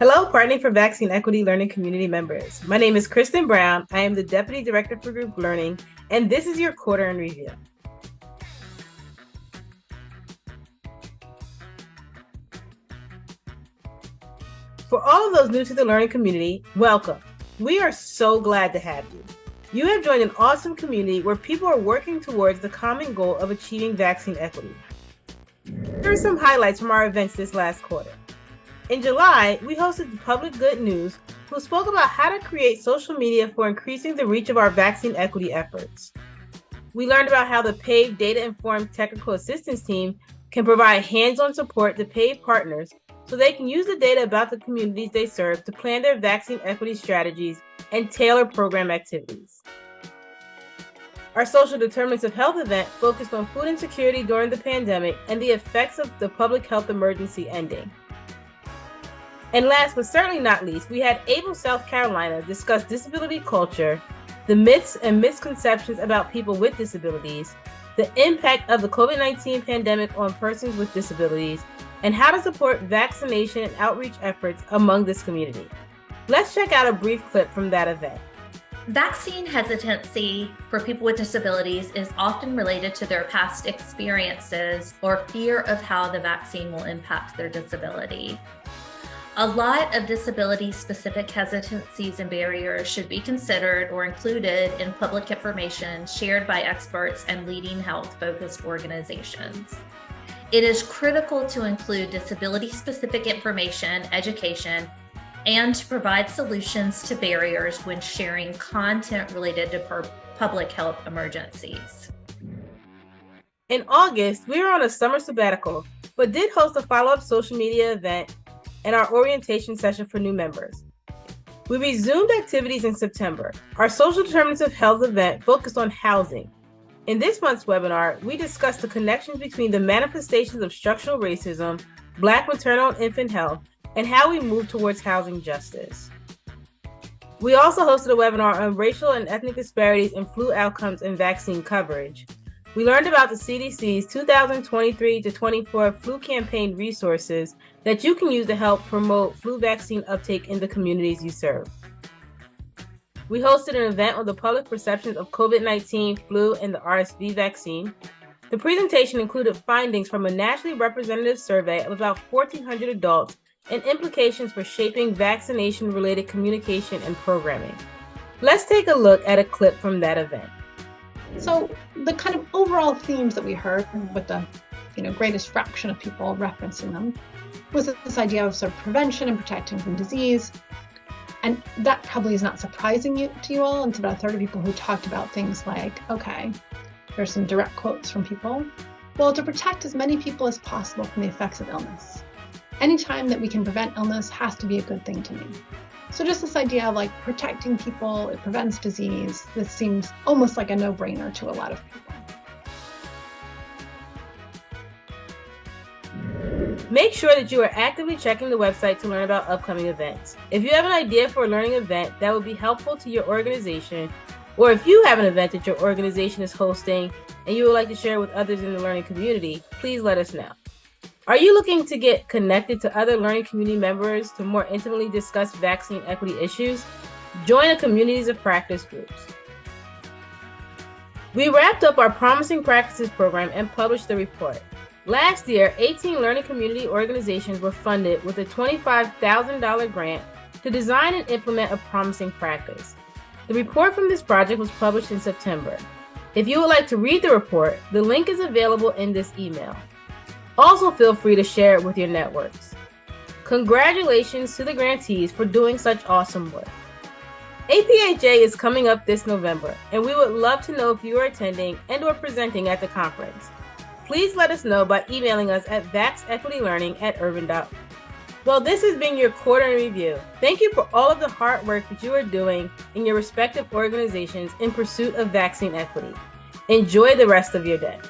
Hello, Partnering for Vaccine Equity Learning Community members. My name is Kristen Brown. I am the Deputy Director for Group Learning, and this is your quarter in review. For all of those new to the learning community, welcome. We are so glad to have you. You have joined an awesome community where people are working towards the common goal of achieving vaccine equity. Here are some highlights from our events this last quarter. In July, we hosted Public Good News, who spoke about how to create social media for increasing the reach of our vaccine equity efforts. We learned about how the PAVE Data-Informed Technical Assistance Team can provide hands-on support to PAVE partners so they can use the data about the communities they serve to plan their vaccine equity strategies and tailor program activities. Our Social Determinants of Health event focused on food insecurity during the pandemic and the effects of the public health emergency ending. And last but certainly not least, we had Able South Carolina discuss disability culture, the myths and misconceptions about people with disabilities, the impact of the COVID-19 pandemic on persons with disabilities, and how to support vaccination and outreach efforts among this community. Let's check out a brief clip from that event. Vaccine hesitancy for people with disabilities is often related to their past experiences or fear of how the vaccine will impact their disability. A lot of disability-specific hesitancies and barriers should be considered or included in public information shared by experts and leading health-focused organizations. It is critical to include disability-specific information, education, and to provide solutions to barriers when sharing content related to public health emergencies. In August, we were on a summer sabbatical, but did host a follow-up social media event and our orientation session for new members. We resumed activities in September. Our Social Determinants of Health event focused on housing. In this month's webinar, we discussed the connections between the manifestations of structural racism, Black maternal and infant health, and how we move towards housing justice. We also hosted a webinar on racial and ethnic disparities in flu outcomes and vaccine coverage. We learned about the CDC's 2023-24 flu campaign resources that you can use to help promote flu vaccine uptake in the communities you serve. We hosted an event on the public perceptions of COVID-19, flu, and the RSV vaccine. The presentation included findings from a nationally representative survey of about 1,400 adults and implications for shaping vaccination-related communication and programming. Let's take a look at a clip from that event. So the kind of overall themes that we heard with the greatest fraction of people referencing them was this idea of sort of prevention and protecting from disease. And that probably is not surprising to you all. It's about a third of people who talked about things like, okay, there's some direct quotes from people. Well, to protect as many people as possible from the effects of illness. Anytime that we can prevent illness has to be a good thing to me. So just this idea of protecting people, it prevents disease, this seems almost like a no-brainer to a lot of people. Make sure that you are actively checking the website to learn about upcoming events. If you have an idea for a learning event that would be helpful to your organization, or if you have an event that your organization is hosting and you would like to share with others in the learning community, please let us know. Are you looking to get connected to other learning community members to more intimately discuss vaccine equity issues? Join a Communities of Practice groups. We wrapped up our Promising Practices program and published the report. Last year, 18 learning community organizations were funded with a $25,000 grant to design and implement a promising practice. The report from this project was published in September. If you would like to read the report, the link is available in this email. Also, feel free to share it with your networks. Congratulations to the grantees for doing such awesome work. APHA is coming up this November, and we would love to know if you are attending and or presenting at the conference. Please let us know by emailing us at vaxequitylearning@urban.org. Well, this has been your quarter in review. Thank you for all of the hard work that you are doing in your respective organizations in pursuit of vaccine equity. Enjoy the rest of your day.